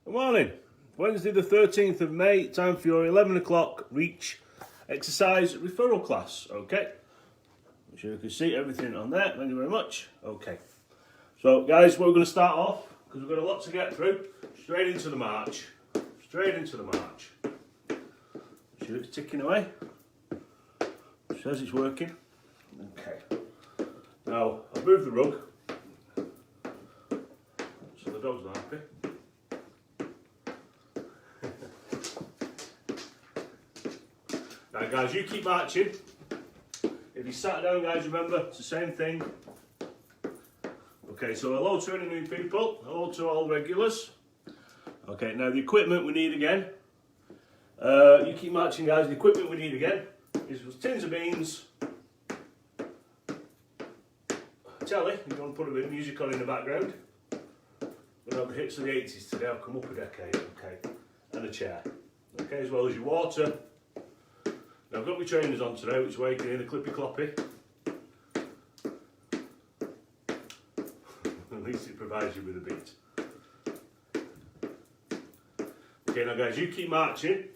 Good morning. Wednesday the 13th of May, time for your 11 o'clock reach exercise referral class. Okay. Make sure you can see everything on there. Thank you very much. Okay. So guys, we're going to start off, because we've got a lot to get through, straight into the march. Straight into the march. Make sure it's ticking away. It says it's working. Okay. Now, I've moved the rug, so the dog's not happy. Right guys, you keep marching. If you sat down guys, remember, it's the same thing. Okay, so hello to any new people, hello to all regulars. Okay, now the equipment we need again. You keep marching guys, the equipment we need again is tins of beans, a telly, if you want to put a bit of music on in the background. We're not the hits of the 80s today, I've come up a decade, okay, and a chair. Okay, as well as your water. Now I've got my trainers on today, which way can hear the clippy cloppy. At least it provides you with a beat. Okay, now guys, you keep marching.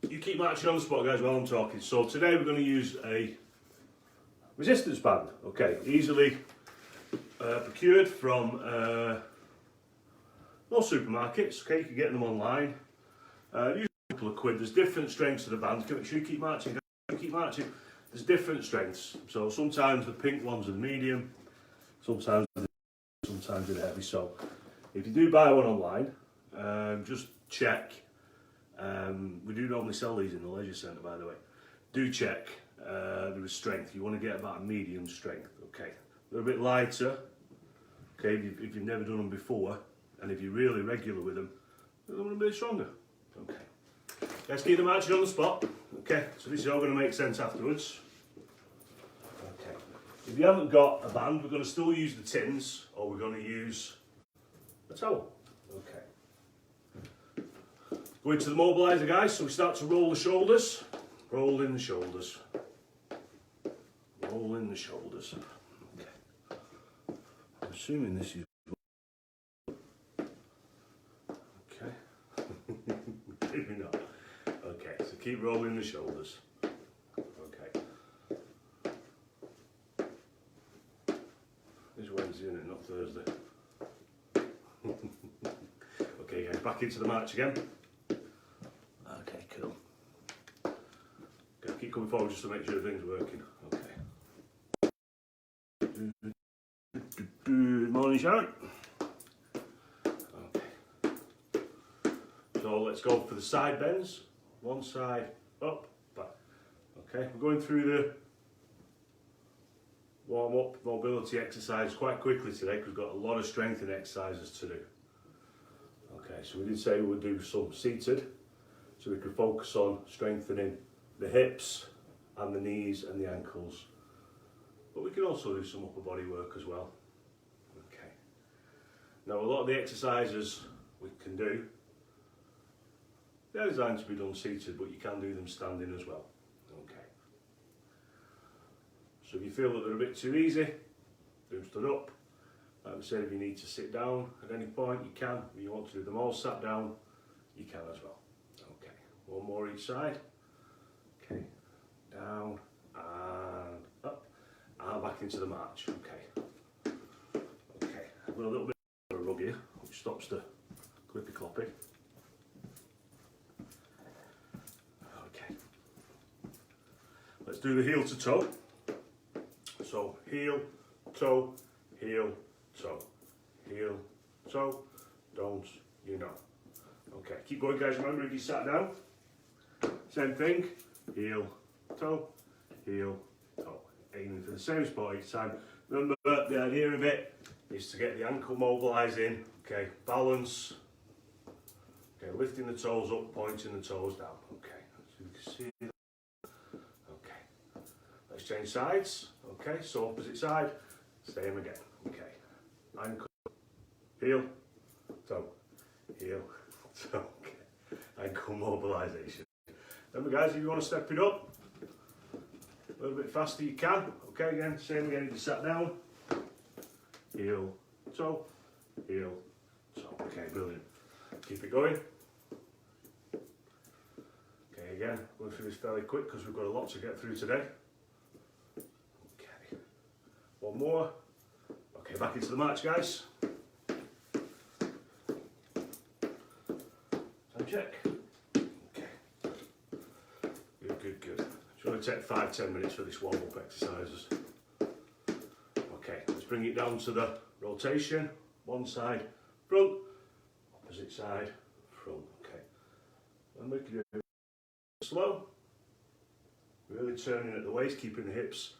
You keep marching on the spot, guys, while I'm talking. So today we're going to use a resistance band. Okay, easily procured from most supermarkets. Okay, you can get them online. Use a couple of quid. There's different strengths to the band. Make sure you keep marching. Guys. Keep marching. There's different strengths. So sometimes the pink ones are medium. Sometimes they're heavy. So if you do buy one online, just check. We do normally sell these in the leisure centre, by the way. Do check the strength. You want to get about a medium strength. Okay, they're a bit lighter. Okay, if you've never done them before, and if you're really regular with them, they're going to be stronger. Okay, let's keep the marching on the spot. Okay, so this is all going to make sense afterwards. Okay, if you haven't got a band, we're going to still use the tins, or we're going to use a towel. Okay. Go into the mobiliser, guys, so we start to roll the shoulders. Roll in the shoulders. Roll in the shoulders. Okay. I'm assuming this is... Okay. Maybe not. Okay, so keep rolling the shoulders. Okay. This Wednesday, isn't it? Not Thursday. Okay, guys, back into the march again. Okay, cool. Okay, keep coming forward just to make sure everything's working. Okay. Good morning, Sharon. Okay. So let's go for the side bends. One side, up, back. Okay, we're going through the warm-up mobility exercise quite quickly today because we've got a lot of strengthening exercises to do. Okay, so we did say we would do some seated, so we could focus on strengthening the hips and the knees and the ankles. But we can also do some upper body work as well. Okay. Now a lot of the exercises we can do, they're designed to be done seated, but you can do them standing as well. Okay. So if you feel that they're a bit too easy, do them stood up. Like we said, if you need to sit down at any point, you can. If you want to do them all sat down, you can as well. Okay, one more each side. Okay, down and up, and back into the march. Okay. Okay, I've got a little bit of a rug here, which stops the clippy cloppy. Okay. Let's do the heel to toe. So heel, toe, heel, toe, heel, toe, don't you know. Okay, keep going guys, remember if you sat down, same thing, heel, toe, aiming for the same spot each time. Remember the idea of it is to get the ankle mobilised in, okay, balance, okay, lifting the toes up, pointing the toes down, okay, so you can see that. Okay, let's change sides, okay, so opposite side, same again, okay. Ankle, heel, toe, okay. Ankle mobilisation. Remember guys, if you want to step it up a little bit faster you can. Okay, again, same again if you sat down. Heel, toe, heel, top. Okay, brilliant. Keep it going. Okay, again, going through this fairly quick because we've got a lot to get through today. Okay, one more. Okay, back into the march, guys. Time check. Okay. Good, good, good. It's only take 5-10 minutes for this warm-up exercises. Okay, let's bring it down to the rotation. One side, front, opposite side, front. Okay. And we can do it slow. Really turning at the waist, keeping the hips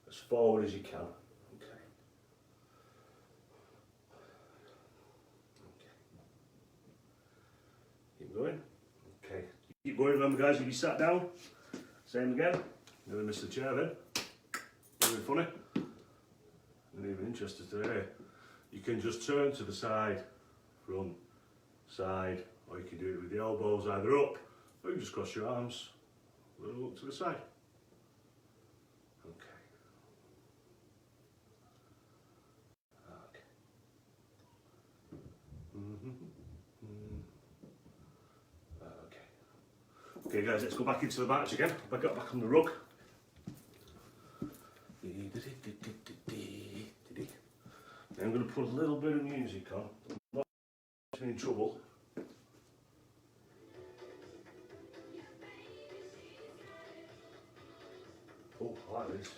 as forward as you can. Okay. Okay. Keep going. Okay. Keep going. Remember, guys, if you sat down, same again. Nearly missed the chair then. Really funny. Not even interested today. You can just turn to the side, front, side, or you can do it with the elbows either up, or you can just cross your arms, a little look to the side. Okay. Okay. Okay. Okay, guys, let's go back into the march again. Back on the rug. I'm going to put a little bit of music on. I'm not in trouble. Oh, I like this.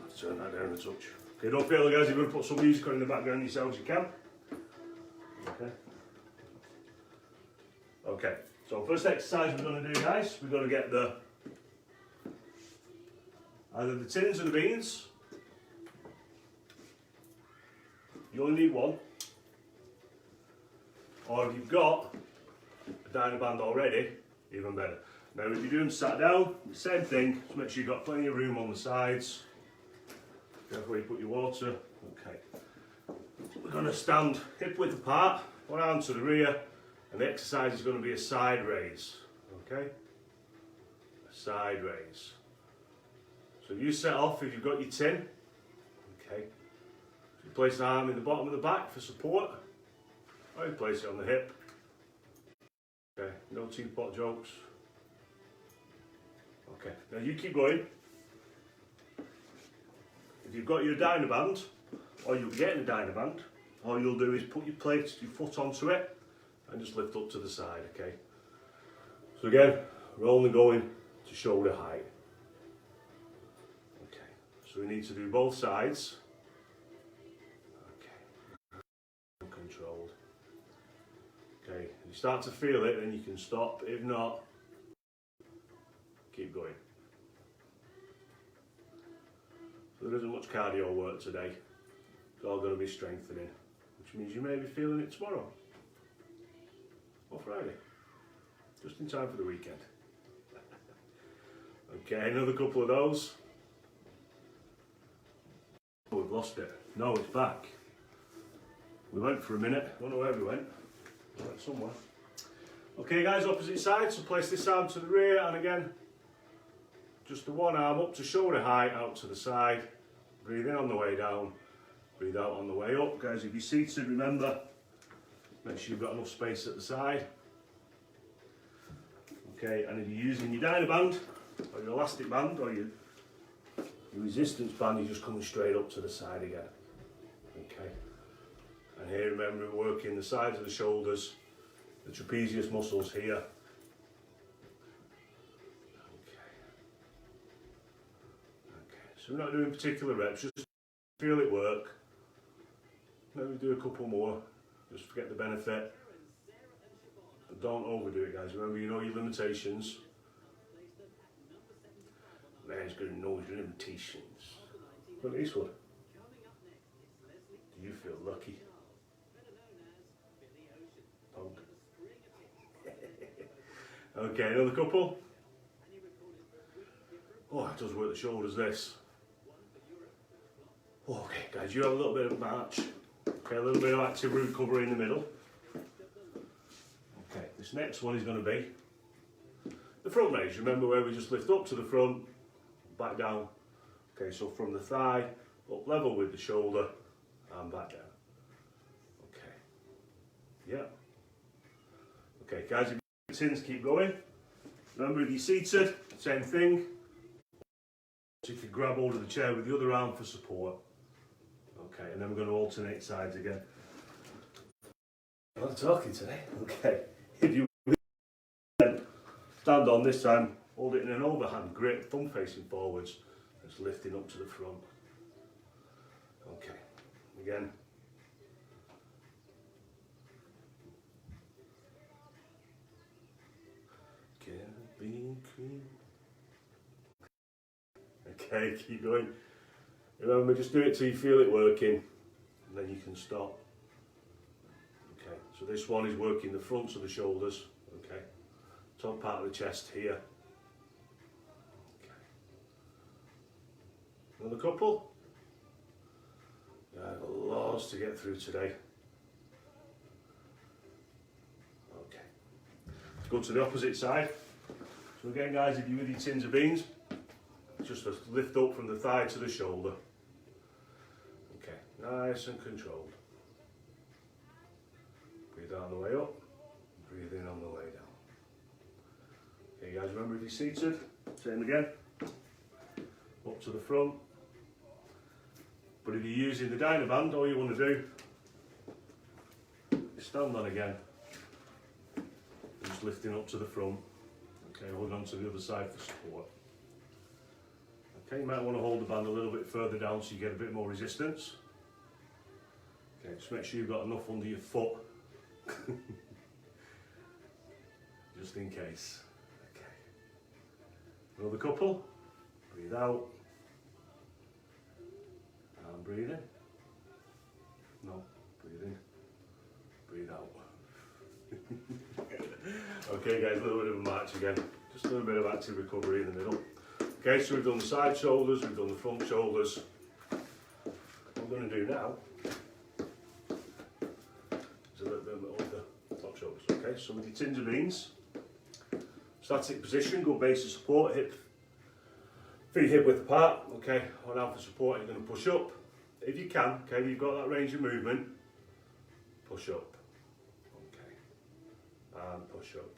Let's turn that down a touch. Okay, don't fail, guys. You're going to put some music on in the background yourselves, you can. Okay. Okay, so first exercise we're going to do, guys, we're going to get either the tins or the beans. You only need one. Or if you've got a Dynaband already, even better. Now if you're doing sat down, same thing, just make sure you've got plenty of room on the sides. Careful where you put your water. Okay. We're going to stand hip width apart, one arm to the rear, and the exercise is going to be a side raise. Okay? A side raise. So you set off if you've got your tin. Okay. So you place the arm in the bottom of the back for support, or you place it on the hip. Okay, no teapot jokes. Okay, now you keep going. If you've got your Dynaband, or you'll be getting a Dynaband, all you'll do is put your foot onto it, and just lift up to the side, okay? So again, we're only going to shoulder height. Okay, so we need to do both sides. Okay, controlled. Okay, if you start to feel it, then you can stop. If not, keep going. So there isn't much cardio work today. It's all going to be strengthening, which means you may be feeling it tomorrow or Friday, just in time for the weekend. Okay, another couple of those. Oh, we've lost it. No, it's back. We went for a minute. Don't know where we went. We went somewhere. Okay, guys, opposite side. So place this arm to the rear, and again, just the one arm up to shoulder height, out to the side. Breathe in on the way down. Breathe out on the way up. Guys, if you're seated, remember, make sure you've got enough space at the side. Okay, and if you're using your Dynaband, or your elastic band, or your resistance band, you're just coming straight up to the side again. Okay, and here remember we're working the sides of the shoulders, the trapezius muscles here. So we're not doing particular reps, just feel it work. Maybe do a couple more, just forget the benefit. But don't overdo it, guys. Remember, you know your limitations. Man's going to know his limitations. Clint Eastwood. Do you feel lucky? Punk. Okay, another couple. Oh, it does work the shoulders, this. Okay, guys, you have a little bit of march. Okay, a little bit of active root recovery in the middle. Okay, this next one is going to be the front raise. Remember where we just lift up to the front, back down. Okay, so from the thigh, up level with the shoulder, and back down. Okay, yeah. Okay, guys, if your tins keep going. Remember, if you're seated, same thing. So you can grab hold of the chair with the other arm for support. Okay, and then we're going to alternate sides again. I'm talking today. Okay, if you stand on this time, hold it in an overhand grip, thumb facing forwards, just lifting up to the front. Okay, again. Caribbean cream. Okay, keep going. Remember, just do it till you feel it working, and then you can stop. Okay, so this one is working the fronts of the shoulders. Okay, top part of the chest here. Okay. Another couple. Lots to get through today. Okay, let's go to the opposite side. So again, guys, if you're with your tins of beans, just a lift up from the thigh to the shoulder. Okay, nice and controlled. Breathe out on the way up, breathe in on the way down. Okay, guys, remember if you're seated, same again. Up to the front. But if you're using the Dynaband, all you want to do is stand on again. Just lifting up to the front. Okay, hold on to the other side for support. Okay, you might want to hold the band a little bit further down so you get a bit more resistance. Okay, just make sure you've got enough under your foot. Just in case. Okay. Another couple. Breathe out. And breathe in. No, breathe in. Breathe out. Okay guys, a little bit of a march again. Just a little bit of active recovery in the middle. Okay, so we've done the side shoulders, we've done the front shoulders. What we're going to do now is a little bit of the top shoulders. Okay, so with your tins of beans, static position, good base of support, feet hip width apart. Okay, on out for support, you're going to push up. If you can, okay, if you've got that range of movement, push up. Okay, and push up.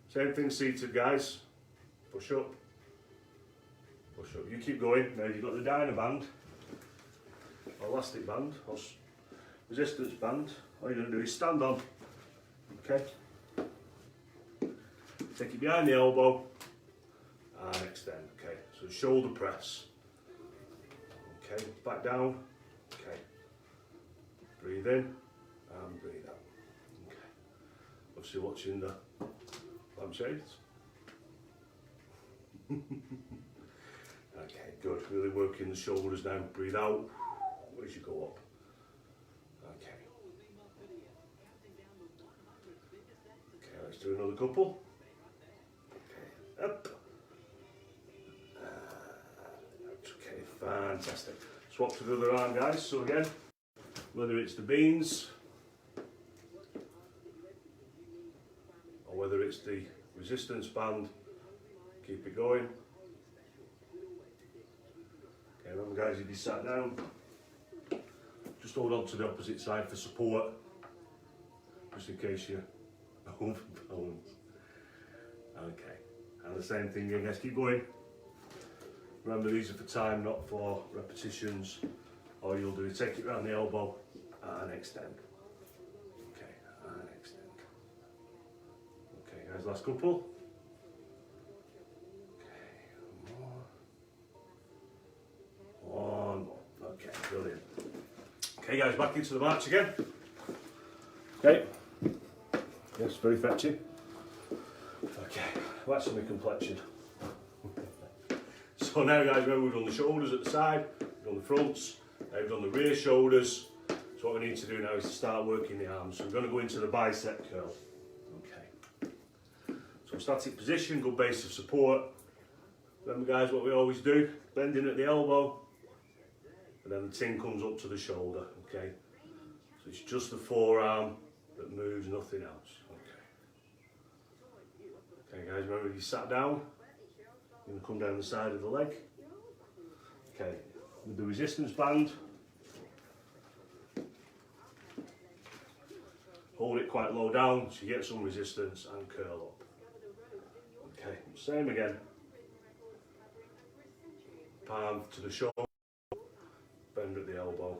Same thing seated, guys. Push up. Push up. You keep going. Now you've got the Dynaband, or elastic band, or resistance band. All you're going to do is stand on. Okay. Take it behind the elbow and extend. Okay. So shoulder press. Okay. Back down. Okay. Breathe in and breathe out. Okay. Obviously watching the lampshades. Okay, good. Really working the shoulders down. Breathe out as you go up. Okay. Okay, let's do another couple. Okay, up. Okay, fantastic. Swap to the other arm, guys. So again, whether it's the beans or whether it's the resistance band, keep it going. Okay, remember guys, if you sat down, just hold on to the opposite side for support, just in case you overbalance. Okay, and the same thing again, guys, keep going. Remember, these are for time, not for repetitions. All you'll do is take it around the elbow and extend. Okay, and extend. Okay, guys, last couple. One more. Okay, brilliant. Okay guys, back into the march again. Okay. Yes, very fetching. Okay, that's my complexion. So now guys, remember we've done the shoulders at the side, we've done the fronts, we've done the rear shoulders. So what we need to do now is to start working the arms. So we're going to go into the bicep curl. Okay. So static position, good base of support. Remember guys, what we always do, bending at the elbow, and then the tin comes up to the shoulder, okay? So it's just the forearm that moves, nothing else, okay? Okay guys, remember if you sat down, you're going to come down the side of the leg. Okay, with the resistance band, hold it quite low down so you get some resistance and curl up. Okay, same again. Palm to the shoulder, bend at the elbow.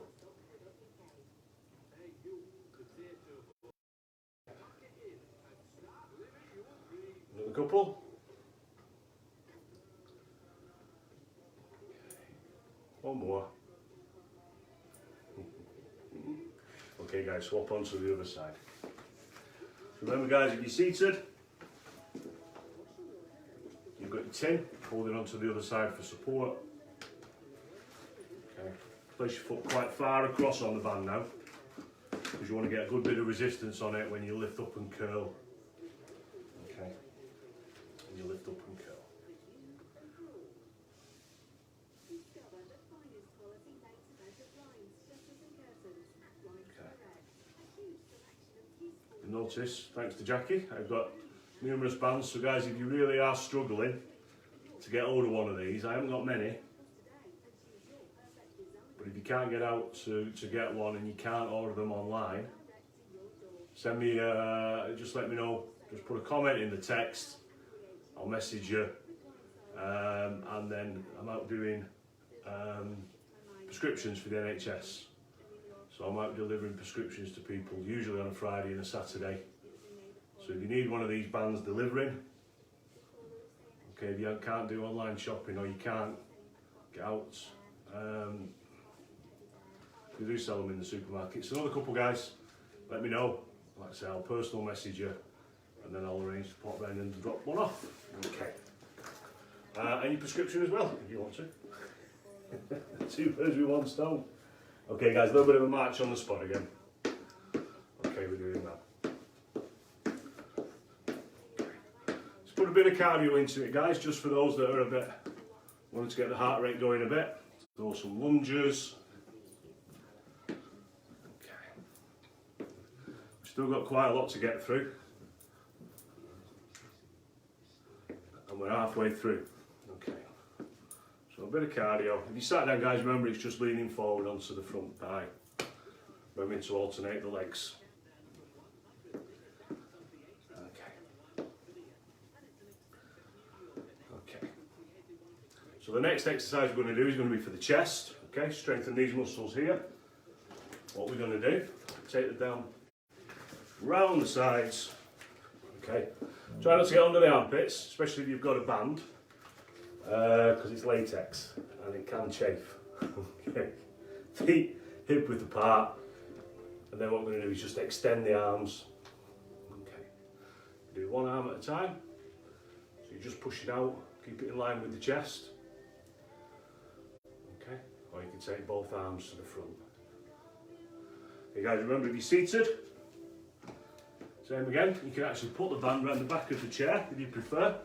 Another couple. One more. Okay guys, swap on to the other side. Remember guys, if you're seated, you've got your tin, holding onto the other side for support. Okay. Place your foot quite far across on the band now, because you want to get a good bit of resistance on it when you lift up and curl. Okay. And you lift up and curl. Notice, thanks to Jackie, I've got numerous bands, so guys, if you really are struggling to get hold of one of these, I haven't got many, but if you can't get out to get one and you can't order them online, send me, just let me know, just put a comment in the text, I'll message you, and then I'm out doing prescriptions for the NHS. So I'm out delivering prescriptions to people, usually on a Friday and a Saturday. So if you need one of these bands delivering, okay, if you can't do online shopping or you can't get out, we do sell them in the supermarkets. Another couple guys, let me know. Like I say, I'll personal message you and then I'll arrange to pop round and drop one off. Okay. And your prescription as well, if you want to. 2 birds with 1 stone. Okay guys, a little bit of a march on the spot again. Okay, we're doing that. Let's put a bit of cardio into it guys, just for those that are a bit, wanting to get the heart rate going a bit. Throw some lunges. Okay. We've still got quite a lot to get through. And we're halfway through. Okay. So a bit of cardio. If you sat down guys, remember it's just leaning forward onto the front thigh. Remember to alternate the legs. Okay. Okay. So the next exercise we're going to do is going to be for the chest. Okay, strengthen these muscles here. What we're going to do, take it down round the sides. Okay. Try not to get under the armpits, especially if you've got a band. Because it's latex and it can chafe. Okay. Feet hip width apart, and then what we're going to do is just extend the arms. Okay. Do one arm at a time. So you just push it out, keep it in line with the chest. Okay. Or you can take both arms to the front. Okay guys, remember if you're seated, same again, you can actually put the band around the back of the chair if you prefer.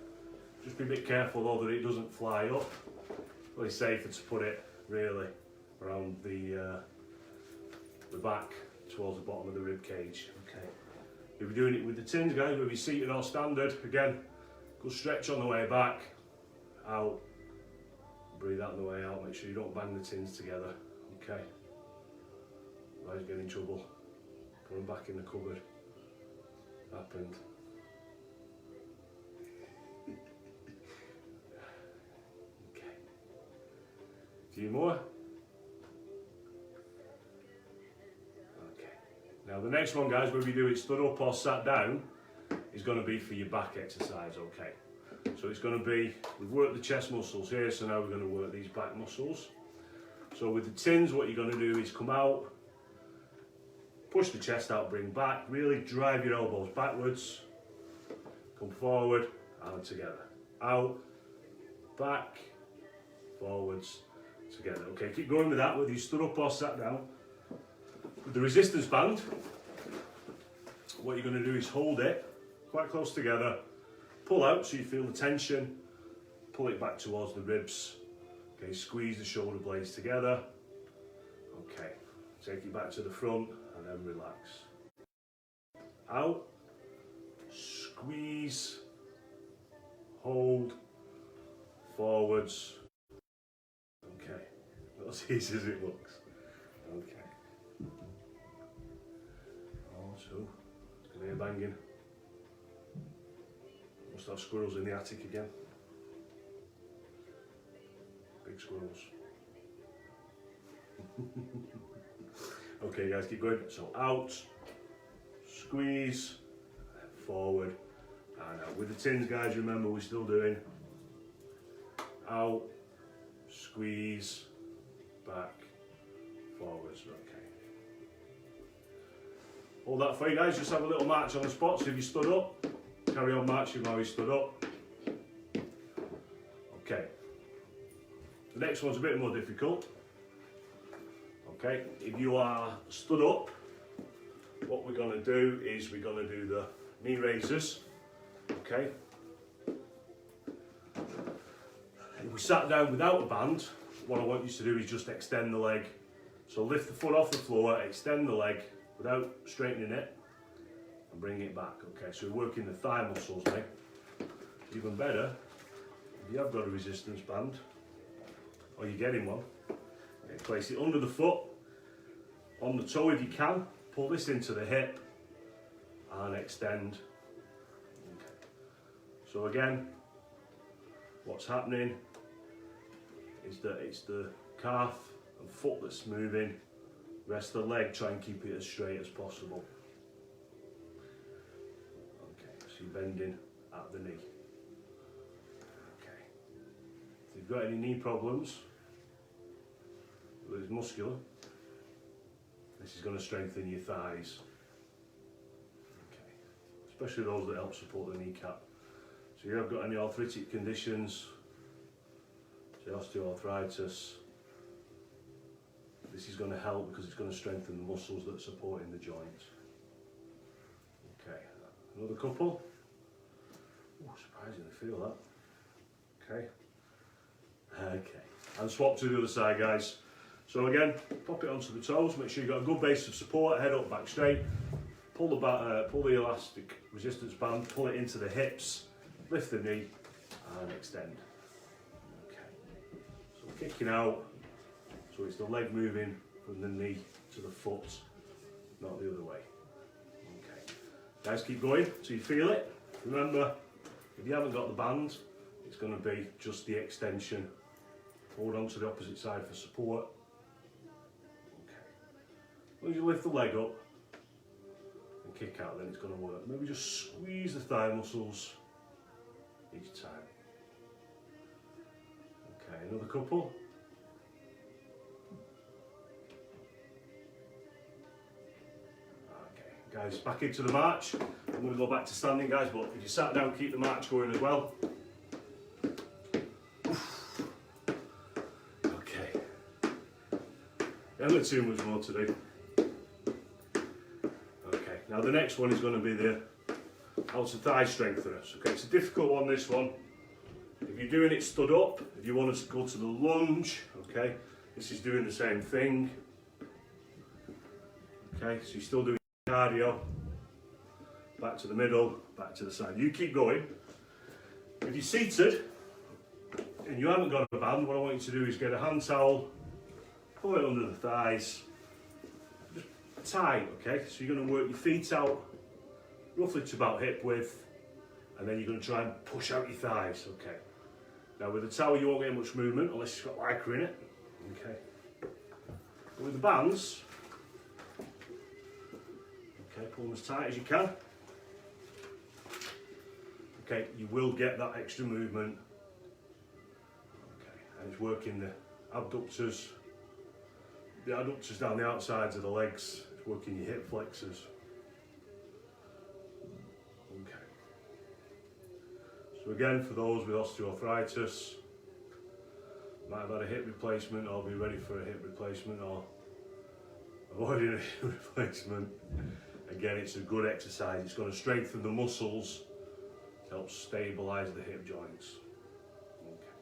Just be a bit careful though that it doesn't fly up. Really safer to put it really around the back towards the bottom of the rib cage. Okay. If you're doing it with the tins guys, whether you're seated or standard, again, good stretch on the way back, out, breathe out on the way out, make sure you don't bang the tins together. Okay. Otherwise you get in trouble. Put them back in the cupboard. Happened. A few more. Okay. Now the next one guys, whether you do it stood up or sat down, is going to be for your back exercise, okay? So it's going to be, we've worked the chest muscles here, so now we're going to work these back muscles. So with the tins, what you're going to do is come out, push the chest out, bring back, really drive your elbows backwards, come forward and together. Out, back, forwards, together. Okay, keep going with that, whether you stood up or sat down. With the resistance band, what you're going to do is hold it quite close together, pull out so you feel the tension, pull it back towards the ribs. Okay, squeeze the shoulder blades together. Okay, take it back to the front and then relax. Out, squeeze, hold, forwards. Okay, not as easy as it looks. Okay. Also, it's going to hear banging. Must have squirrels in the attic again. Big squirrels. Okay guys, keep going. So out, squeeze, forward, and out. With the tins guys, remember we're still doing out, squeeze, back, forwards. Okay. Hold that for you guys, just have a little march on the spot. So if you stood up, carry on marching while you stood up. Okay. The next one's a bit more difficult. Okay, if you are stood up, what we're going to do is we're going to do the knee raises. Okay. If we sat down without a band, what I want you to do is just extend the leg. So lift the foot off the floor, extend the leg without straightening it, and bring it back. Okay, so we're working the thigh muscles now. Even better, if you have got a resistance band, or you're getting one, okay, place it under the foot, on the toe if you can, pull this into the hip, and extend. Okay. So again, what's happening is that it's the calf and foot that's moving. Rest the leg, try and keep it as straight as possible. Okay, so you're bending at the knee. Okay. If you've got any knee problems, whether it's muscular, this is going to strengthen your thighs. Okay. Especially those that help support the kneecap. So if you have got any arthritic conditions, say osteoarthritis, this is going to help because it's going to strengthen the muscles that are supporting the joint. Okay, another couple. Oh, surprisingly feel that. Okay. Okay, and swap to the other side, guys. So again, pop it onto the toes, make sure you've got a good base of support, head up, back straight. Pull the elastic resistance band, pull it into the hips, lift the knee, and extend. Okay, so kicking out, so it's the leg moving from the knee to the foot, not the other way. Okay, guys, keep going till you feel it. Remember, if you haven't got the band, it's going to be just the extension. Hold on to the opposite side for support. As you lift the leg up and kick out, then it's going to work. Maybe just squeeze the thigh muscles each time. Okay, another couple. Okay, guys, back into the march. I'm going to go back to standing, guys, but if you sat down, keep the march going as well. Okay. Haven't got too much more to do. Now the next one is going to be the outer thigh strengtheners. Okay, it's a difficult one, this one. If you're doing it stood up, if you want to go to the lunge, okay, this is doing the same thing. Okay, so you're still doing cardio. Back to the middle, back to the side. You keep going. If you're seated and you haven't got a band, what I want you to do is get a hand towel, pull it under the thighs. Tight, okay? So you're going to work your feet out roughly to about hip width, and then you're going to try and push out your thighs, okay? Now with the towel you won't get much movement unless you've got lycra in it, okay? But with the bands, okay, pull them as tight as you can. Okay, you will get that extra movement. Okay, and it's working the abductors down the outsides of the legs. It's working your hip flexors. Okay. So again, for those with osteoarthritis, might have had a hip replacement or be ready for a hip replacement or avoiding a hip replacement, again, it's a good exercise. It's going to strengthen the muscles, help stabilise the hip joints. Okay.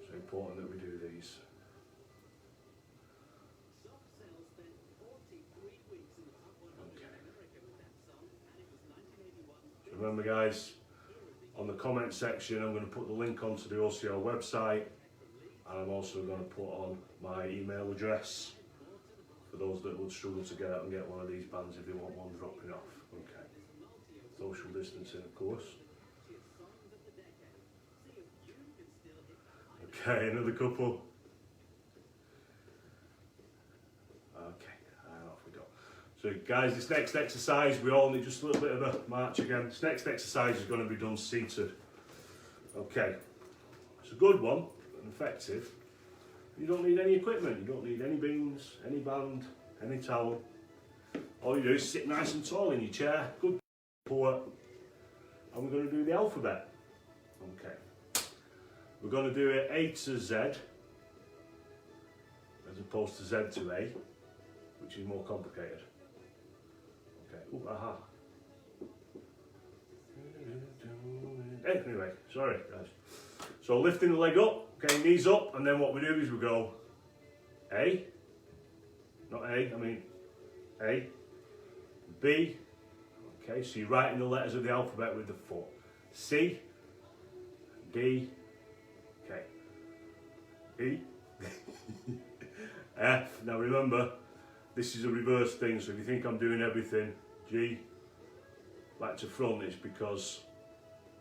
So important that we do these. Remember guys, On the comment section, I'm going to put the link onto the OCL website, and I'm also going to put on my email address for those that would struggle to get out and get one of these bands if they want one dropping off. Okay. Social distancing, of course. Okay, another couple. Okay, and off we go. So guys, this next exercise, we all need just a little bit of a march again. This next exercise is going to be done seated. Okay, it's a good one and effective. You don't need any equipment, you don't need any beams, any band, any towel. All you do is sit nice and tall in your chair, good support, and we're going to do the alphabet. Okay. We're going to do it A to Z, as opposed to Z to A, which is more complicated. Okay, ooh, aha. Anyway, sorry guys. So lifting the leg up, okay, knees up, and then what we do is we go A, not A, I mean A, B, okay, so you're writing the letters of the alphabet with the foot. C, D, okay, E, F. Now remember, this is a reverse thing, so if you think I'm doing everything, G, back to front, it's because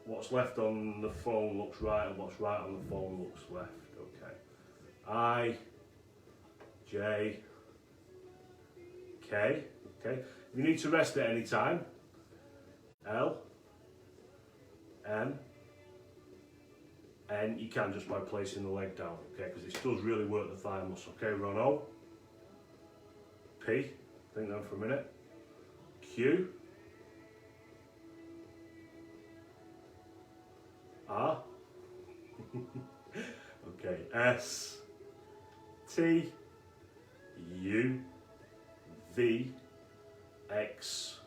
what's left on the phone looks right and what's right on the phone looks left. Okay. I, J, K. Okay. If you need to rest at any time, L, M, N. You can just by placing the leg down. Okay, because this does really work the thigh muscle. Okay, we're on O, P. Think that for a minute. Q. R. Okay, S, T, U, V, X,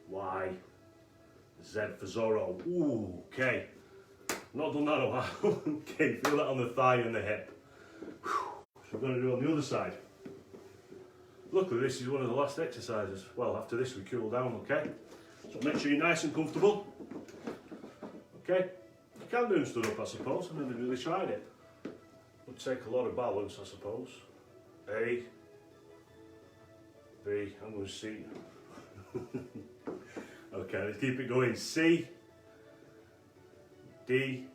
Y, Z for Zorro. Ooh, okay. Not done that in a while. Okay, feel that on the thigh and the hip. Whew. So we're going to do it on the other side. Luckily, this is one of the last exercises. Well, after this, we cool down, okay? So make sure you're nice and comfortable. Okay? You can do them stood up, I suppose. I've never really tried it. Would take a lot of balance, I suppose. A, B, I'm going to C. Okay, let's keep it going. C, D,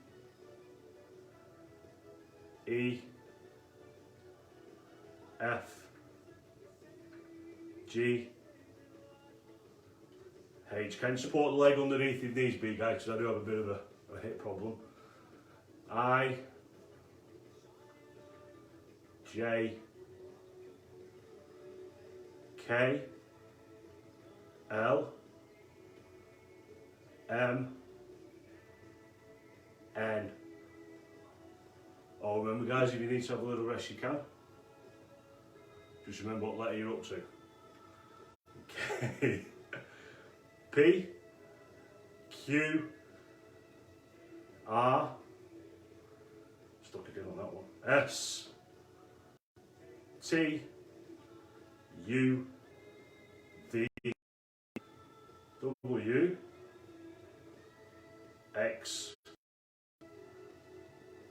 E, F, G, H. Can you support the leg underneath your knees, big guy, because I do have a bit of a hip problem. I, J, K, L, M, N. Oh, remember guys, if you need to have a little rest, you can. Just remember what letter you're up to. Okay. P, Q, R, stuck again on that one, S, T, U, V, W, X,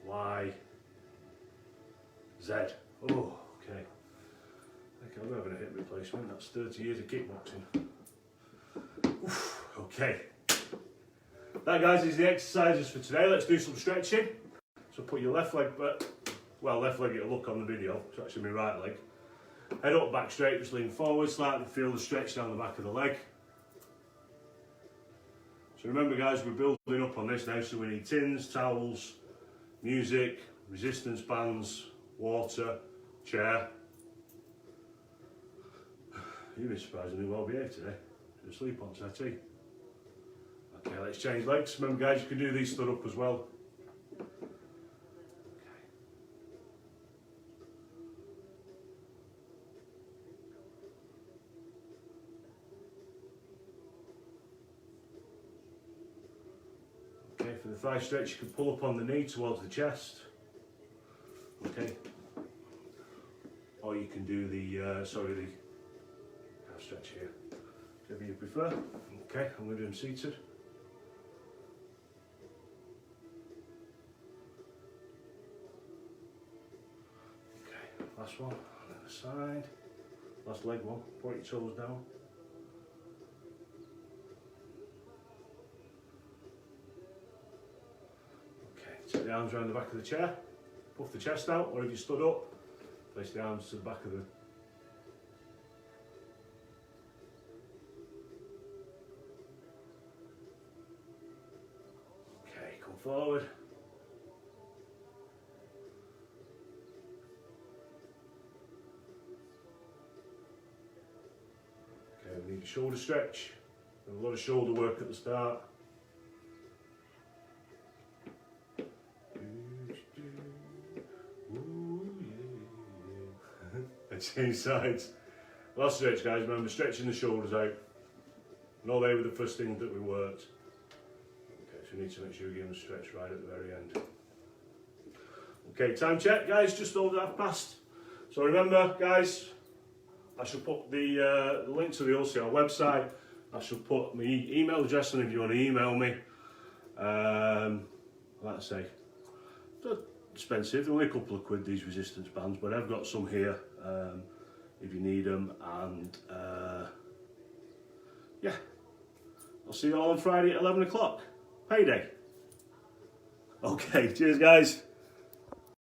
Y, Z. Oh, okay. I think I'm having a hip replacement. That's 30 years of kickboxing. Oof, okay. That, guys, is the exercises for today. Let's do some stretching. So put your left leg, well, left leg it'll look on the video. It's actually my right leg. Head up, back straight, just lean forward slightly, feel the stretch down the back of the leg. So remember guys, we're building up on this now, so we need tins, towels, music, resistance bands, water, chair. You've been surprisingly well behaved today. You're asleep on settee. Okay, let's change legs. Remember guys, you can do these stood up as well. Okay, for the thigh stretch, you can pull up on the knee towards the chest. Okay. Or you can do the calf stretch here, whichever you prefer. Okay, I'm going to do them seated. last one, on the other side. Last leg one, point your toes down. Okay, take the arms around the back of the chair, puff the chest out, or if you stood up, place the arms to the back of the... Okay, come forward. Okay, we need a shoulder stretch, and a lot of shoulder work at the start. And change sides. Last stretch, guys, remember stretching the shoulders out. And all they were the first things that we worked. Okay, so we need to make sure we give them a stretch right at the very end. Okay, time check, guys, just over past. So remember, guys, I shall put the link to the OCR website. I shall put my email address in if you want to email me. Like I say, they're expensive, they're only a couple of quid, these resistance bands, but I've got some here if you need them. And yeah, I'll see you all on Friday at 11 o'clock. Payday. Okay, cheers guys.